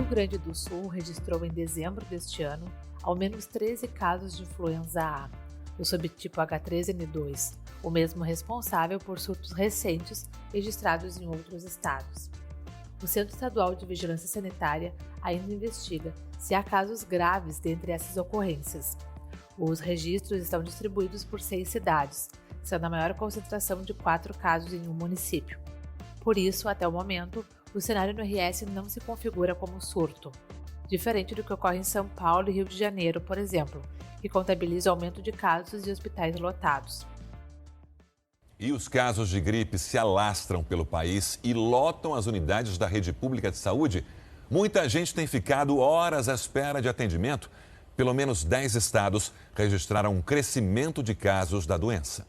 Rio Grande do Sul registrou em dezembro deste ano ao menos 13 casos de influenza A, do subtipo H3N2, o mesmo responsável por surtos recentes registrados em outros estados. O Centro Estadual de Vigilância Sanitária ainda investiga se há casos graves dentre essas ocorrências. Os registros estão distribuídos por 6 cidades, sendo a maior concentração de 4 casos em um município. Por isso, até o momento, o cenário no RS não se configura como surto, diferente do que ocorre em São Paulo e Rio de Janeiro, por exemplo, que contabiliza aumento de casos e hospitais lotados. E os casos de gripe se alastram pelo país e lotam as unidades da rede pública de saúde. Muita gente tem ficado horas à espera de atendimento. Pelo menos 10 estados registraram um crescimento de casos da doença.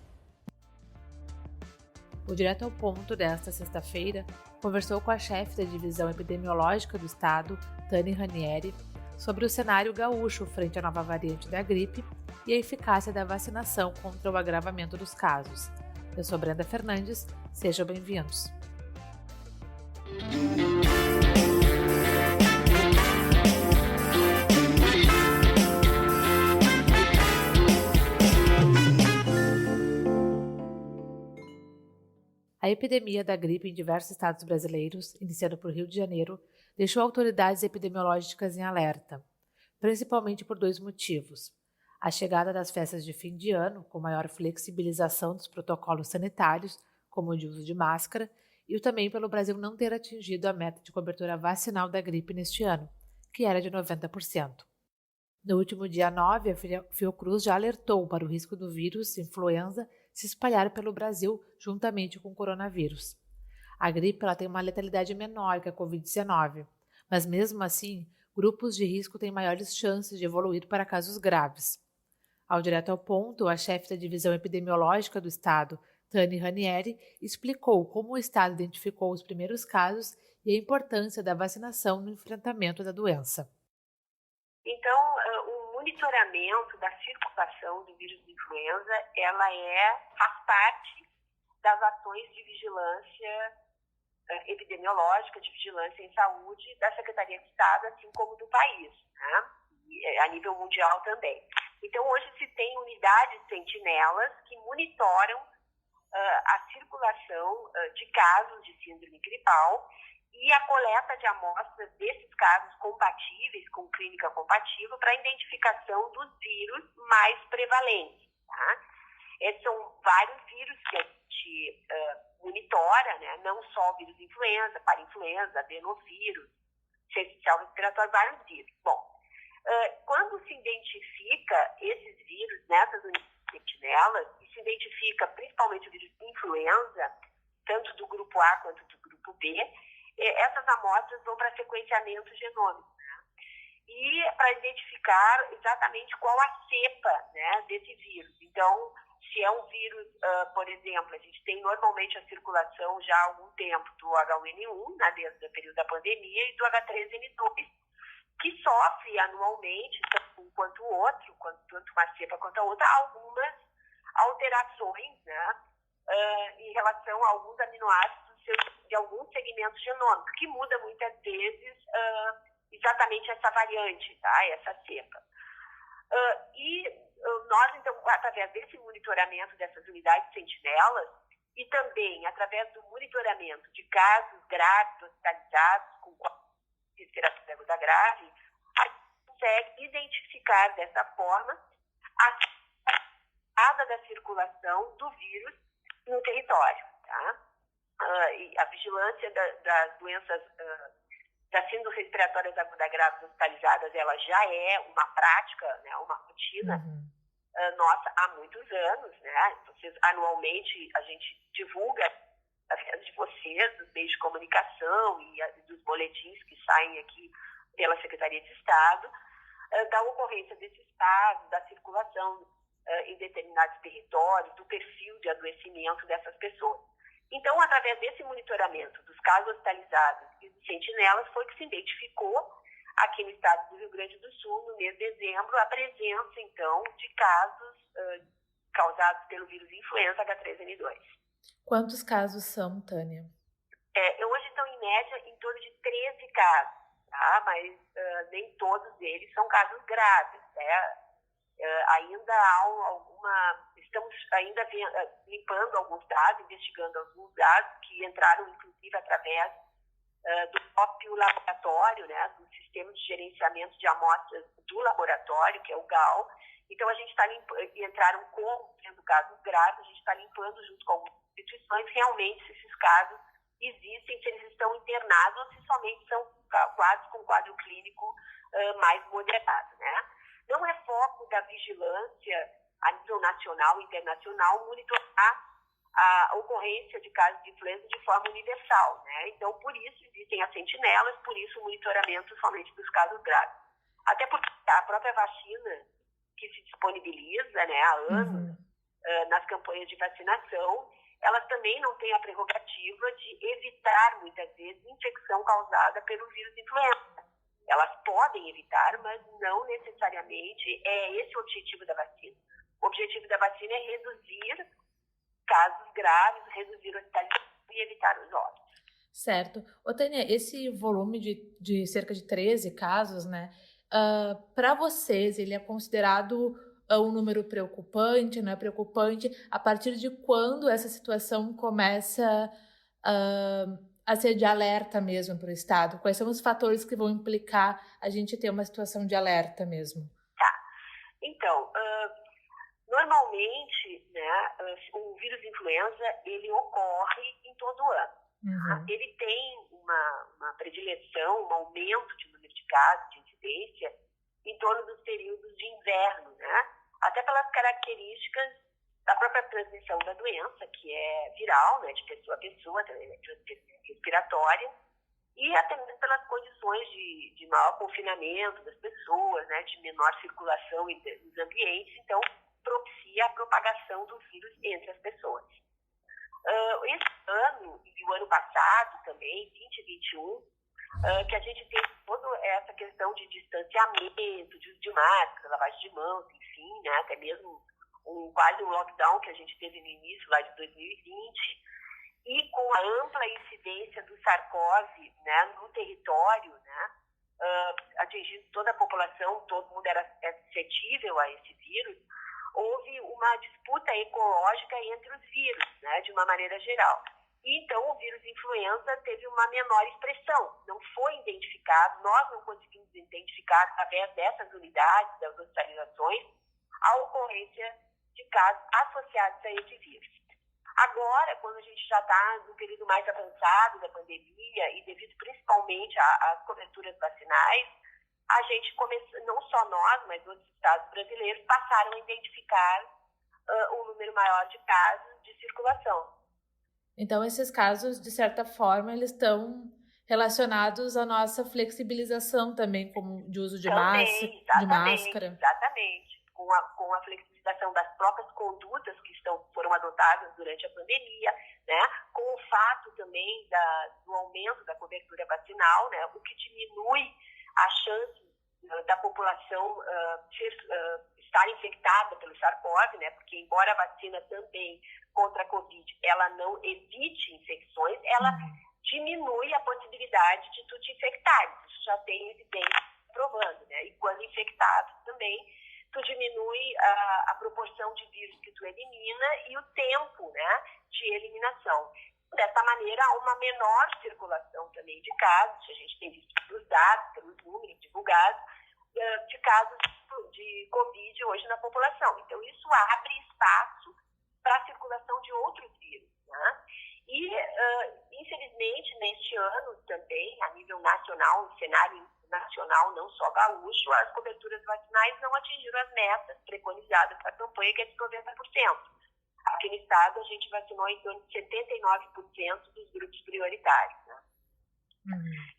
O Direto ao Ponto desta sexta-feira conversou com a chefe da divisão epidemiológica do estado, Tani Ranieri, sobre o cenário gaúcho frente à nova variante da gripe e a eficácia da vacinação contra o agravamento dos casos. Eu sou Brenda Fernandes, sejam bem-vindos. A epidemia da gripe em diversos estados brasileiros, iniciando por Rio de Janeiro, deixou autoridades epidemiológicas em alerta, principalmente por 2 motivos. A chegada das festas de fim de ano, com maior flexibilização dos protocolos sanitários, como o de uso de máscara, e também pelo Brasil não ter atingido a meta de cobertura vacinal da gripe neste ano, que era de 90%. No último dia 9, a Fiocruz já alertou para o risco do vírus influenza se espalhar pelo Brasil juntamente com o coronavírus. A gripe tem uma letalidade menor que a Covid-19, mas mesmo assim, grupos de risco têm maiores chances de evoluir para casos graves. Ao Direto ao Ponto, a chefe da divisão epidemiológica do estado, Tani Ranieri, explicou como o estado identificou os primeiros casos e a importância da vacinação no enfrentamento da doença. Então, o monitoramento da circulação do vírus de influenza, faz parte das ações de vigilância epidemiológica, de vigilância em saúde da Secretaria de Estado, assim como do país, né? E a nível mundial também. Então, hoje se tem unidades sentinelas que monitoram a circulação de casos de síndrome gripal e a coleta de amostras desses casos compatíveis, com clínica compatível, para a identificação dos vírus mais prevalentes. Tá? Esses são vários vírus que a gente monitora, né? Não só o vírus influenza, parainfluenza, adenovírus, sincicial respiratório, vários vírus. Bom, quando se identifica esses vírus nessas unidades sentinelas, e se identifica principalmente o vírus influenza, tanto do grupo A quanto do grupo B, essas amostras vão para sequenciamento genômico, né? E para identificar exatamente qual a cepa, né, desse vírus. Então, se é um vírus, por exemplo, a gente tem normalmente a circulação já há algum tempo do H1N1, né, desde o período da pandemia, e do H3N2, que sofre anualmente, tanto um quanto o outro, tanto uma cepa quanto a outra, algumas alterações, né, em relação a alguns aminoácidos de alguns segmentos genômicos, que muda muitas vezes exatamente essa variante, tá? Essa cepa. Nós, então, através desse monitoramento dessas unidades sentinelas e também através do monitoramento de casos graves, hospitalizados, com respiratória aguda grave, a gente consegue identificar dessa forma a chegada da circulação do vírus no território, tá? E a vigilância das doenças, das síndromes respiratórias agudas graves hospitalizadas, ela já é uma prática, né, uma rotina nossa há muitos anos, né? Anualmente a gente divulga, através de vocês, dos meios de comunicação e dos boletins que saem aqui pela Secretaria de Estado, da ocorrência desses casos, da circulação em determinados territórios, do perfil de adoecimento dessas pessoas. Então, através desse monitoramento dos casos hospitalizados e dos sentinelas, foi que se identificou aqui no estado do Rio Grande do Sul, no mês de dezembro, a presença, então, de casos causados pelo vírus influenza H3N2. Quantos casos são, Tânia? Hoje estão, em média, em torno de 13 casos. tá? Mas nem todos eles são casos graves, né? Ainda há estamos ainda limpando alguns dados, investigando alguns dados que entraram, inclusive, através do próprio laboratório, né, do sistema de gerenciamento de amostras do laboratório, que é o GAL. Então, a gente está entraram sendo casos graves, a gente está limpando junto com algumas instituições realmente se esses casos existem, se eles estão internados ou se somente são quadros com quadro clínico mais moderado, né? Não é foco da vigilância a nível nacional e internacional monitorar a ocorrência de casos de influenza de forma universal, né? Então, por isso existem as sentinelas, por isso o monitoramento somente dos casos graves. Até porque a própria vacina que se disponibiliza, né, há anos nas campanhas de vacinação, elas também não têm a prerrogativa de evitar, muitas vezes, infecção causada pelo vírus influenza. Elas podem evitar, mas não necessariamente é esse o objetivo da vacina. O objetivo da vacina é reduzir casos graves, reduzir hospitalização e evitar os óbitos. Certo. Ô, Tânia, esse volume de cerca de 13 casos, né? Para vocês, ele é considerado um número preocupante, não é preocupante? A partir de quando essa situação começa a ser de alerta mesmo para o Estado? Quais são os fatores que vão implicar a gente ter uma situação de alerta mesmo? Tá. Então, normalmente, né, o vírus influenza, ele ocorre em todo ano. Uhum. Ele tem uma predileção, um aumento de número de casos, de incidência, em torno dos períodos de inverno, né? Até pelas características da própria transmissão da doença, que é viral, né, de pessoa a pessoa, respiratória, e até mesmo pelas condições de maior confinamento das pessoas, né, de menor circulação nos ambientes, então propicia a propagação do vírus entre as pessoas. Esse ano e o ano passado também, 2021, que a gente teve toda essa questão de distanciamento, de uso de máscara, lavagem de mãos, enfim, né, até mesmo quase um lockdown que a gente teve no início lá de 2020, e com a ampla incidência do SARS-CoV, né, no território, né, atingindo toda a população, todo mundo era suscetível a esse vírus, houve uma disputa ecológica entre os vírus, né, de uma maneira geral. E, então, o vírus influenza teve uma menor expressão, não foi identificado, nós não conseguimos identificar, através dessas unidades, das hospitalizações, a ocorrência de casos associados a esse vírus. Agora, quando a gente já está no período mais avançado da pandemia e devido principalmente às coberturas vacinais, a gente começou, não só nós, mas outros estados brasileiros, passaram a identificar um número maior de casos de circulação. Então, esses casos, de certa forma, eles estão relacionados à nossa flexibilização também, como de uso de máscara. Exatamente. Com a flexibilização das próprias condutas que foram adotadas durante a pandemia, né? Com o fato também do aumento da cobertura vacinal, né? O que diminui a chance da população estar infectada pelo SARS-CoV, né? Porque embora a vacina também contra a Covid, ela não evite infecções, ela diminui a possibilidade de tu te infectar. Isso já tem evidência provando, né? E quando infectado também, tu diminui a proporção de vírus que tu elimina e o tempo, né, de eliminação. Dessa maneira, há uma menor circulação também de casos, a gente tem visto pelos dados, pelos números divulgados, de casos de Covid hoje na população. Então, isso abre espaço para a circulação de outros vírus, né? E, infelizmente, neste ano também, a nível nacional, no cenário nacional, não só gaúcho, as coberturas vacinais não atingiram as metas preconizadas para a campanha, que é de 90%. Aqui no estado, a gente vacinou em torno de 79% dos grupos prioritários, né?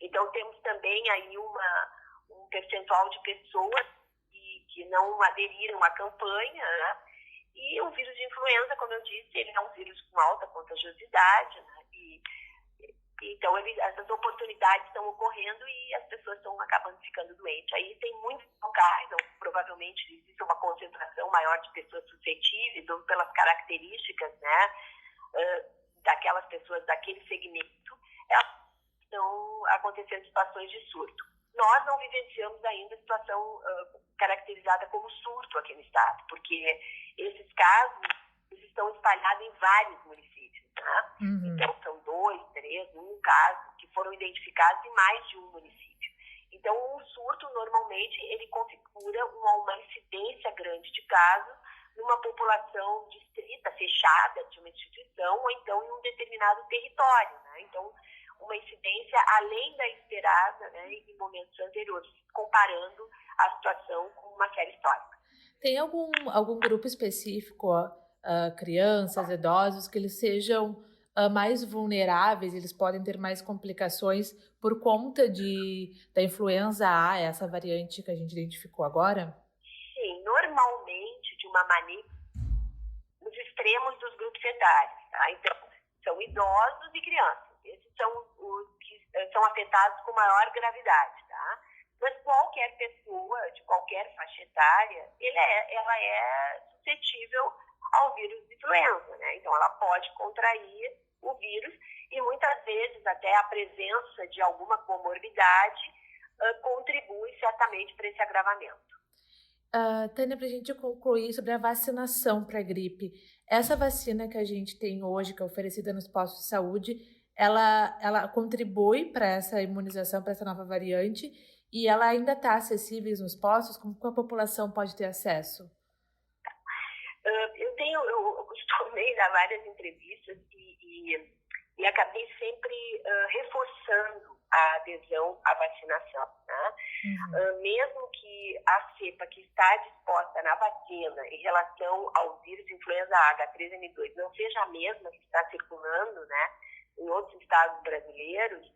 Então, temos também aí um percentual de pessoas que não aderiram à campanha, né? E o vírus de influenza, como eu disse, ele é um vírus com alta contagiosidade, né? Então, essas oportunidades estão ocorrendo e as pessoas estão acabando ficando doentes. Aí tem muitos locais, então, provavelmente existe uma concentração maior de pessoas suscetíveis, ou pelas características, né, daquelas pessoas daquele segmento, elas estão acontecendo situações de surto. nós não vivenciamos ainda a situação caracterizada como surto aqui no estado, porque esses casos estão espalhados em vários municípios, né? Então, são 2, 3, um caso que foram identificados em mais de um município. Então, um surto, normalmente, ele configura uma incidência grande de casos numa população distrita, fechada de uma instituição, ou então em um determinado território, né? Então, uma incidência além da esperada, né, em momentos anteriores, comparando a situação com uma série histórica. Tem algum grupo específico, crianças, idosos, que eles sejam mais vulneráveis, eles podem ter mais complicações por conta da influenza A, essa variante que a gente identificou agora? Sim, normalmente, de uma maneira, nos extremos dos grupos etários, tá? Então, são idosos e crianças. Esses são os que são afetados com maior gravidade, tá? Mas qualquer pessoa, de qualquer faixa etária, ela é suscetível ao vírus de influenza, né? Então, ela pode contrair o vírus e muitas vezes até a presença de alguma comorbidade contribui certamente para esse agravamento. Tânia, para a gente concluir sobre a vacinação para a gripe, essa vacina que a gente tem hoje, que é oferecida nos postos de saúde, ela contribui para essa imunização, para essa nova variante, e ela ainda está acessível nos postos? Como a população pode ter acesso? Eu costumei dar várias entrevistas e acabei sempre reforçando a adesão à vacinação, né? Mesmo que a cepa que está disposta na vacina em relação ao vírus influenza H3N2 não seja a mesma que está circulando, né, em outros estados brasileiros,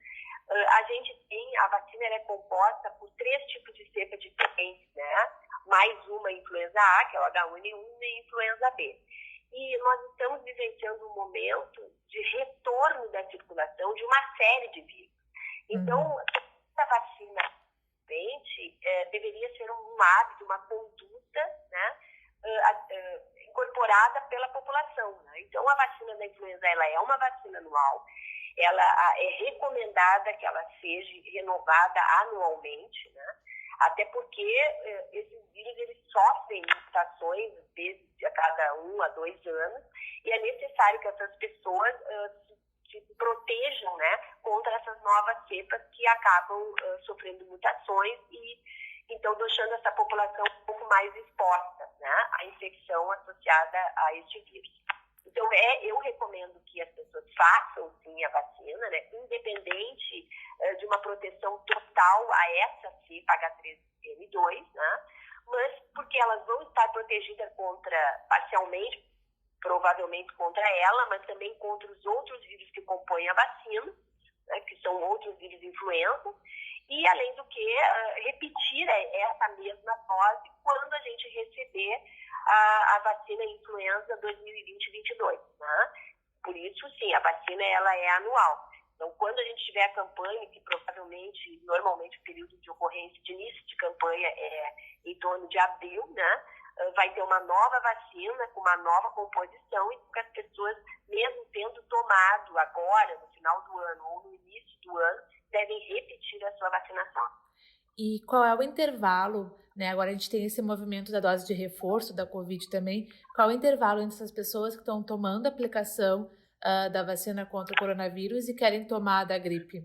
a vacina é composta por 3 tipos de cepa diferentes, né? Mais uma influenza A, que é o H1N1, e influenza B. E nós estamos vivenciando um momento de retorno da circulação de uma série de vírus. Então, essa vacina deveria ser um hábito, uma conduta, né, incorporada pela população, né? Então, a vacina da influenza ela é uma vacina anual, ela é recomendada que ela seja renovada anualmente, né? Até porque esses vírus eles sofrem mutações, às vezes, a cada 1 a 2 anos, e é necessário que essas pessoas se protejam, né, contra essas novas cepas que acabam sofrendo mutações e, então, deixando essa população um pouco mais exposta, né, à infecção associada a este vírus. Então, eu recomendo que as pessoas façam, sim, a vacina, né, independente de uma proteção total a essa cepa H3N2, né, mas porque elas vão estar protegidas parcialmente, provavelmente contra ela, mas também contra os outros vírus que compõem a vacina, né, que são outros vírus influenza, e, além do que, repetir essa mesma dose quando a gente receber a vacina influenza 2020-22, né? Por isso, sim, a vacina ela é anual. Então, quando a gente tiver a campanha, que provavelmente, normalmente, o período de ocorrência de início de campanha é em torno de abril, né? Vai ter uma nova vacina com uma nova composição e que as pessoas, mesmo tendo tomado agora, no final do ano ou no início do ano, devem repetir a sua vacinação. E qual é o intervalo, né? Agora a gente tem esse movimento da dose de reforço da Covid também. Qual é o intervalo entre essas pessoas que estão tomando a aplicação da vacina contra o coronavírus e querem tomar da gripe?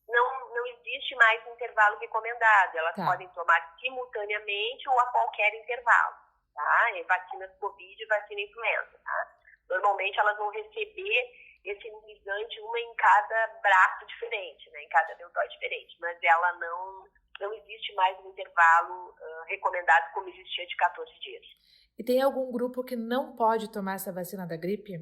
Não existe mais intervalo recomendado. Elas podem tomar simultaneamente ou a qualquer intervalo, tá? Vacinas Covid e vacina influenza, tá? Normalmente elas vão receber esse imunizante uma em cada braço diferente, né? Em cada deltóide diferente, mas ela não existe mais um intervalo recomendado como existia de 14 dias. E tem algum grupo que não pode tomar essa vacina da gripe?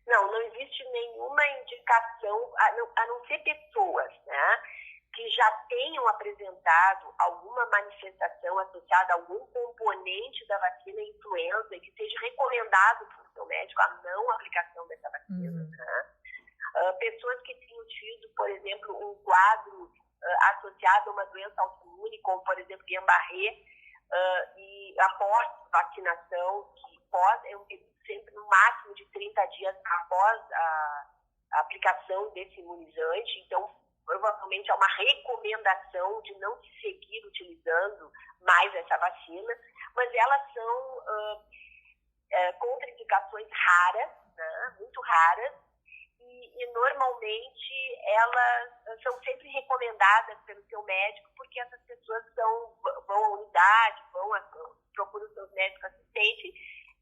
Não existe nenhuma indicação, a não ser pessoas, né, que já tenham apresentado alguma manifestação associada a algum componente da vacina influenza e que seja recomendado por seu médico a não aplicação dessa vacina. Né? Pessoas que tenham tido, por exemplo, um quadro associado a uma doença autoimune, como, por exemplo, Guillain-Barré, e após vacinação, que é um período sempre no máximo de 30 dias após a aplicação desse imunizante. Então, provavelmente é uma recomendação de não se seguir utilizando mais essa vacina, mas elas são contraindicações raras, né, muito raras, e normalmente elas são sempre recomendadas pelo seu médico, porque essas pessoas vão à unidade, procuram seus médicos assistentes,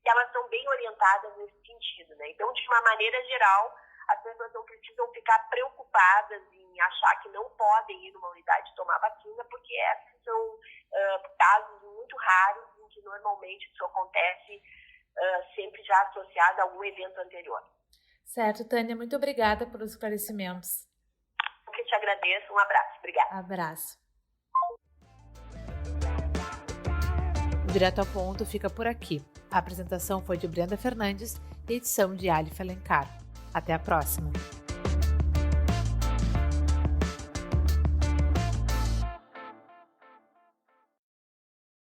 e elas são bem orientadas nesse sentido, né? Então, de uma maneira geral, as pessoas não precisam ficar preocupadas em achar que não podem ir numa unidade tomar vacina, porque esses são casos muito raros em que normalmente isso acontece sempre já associado a algum evento anterior. Certo, Tânia, muito obrigada pelos esclarecimentos. Eu que te agradeço, um abraço. Obrigada. Abraço. O Direto ao Ponto fica por aqui. A apresentação foi de Brenda Fernandes e edição de Ali Felencar. Até a próxima!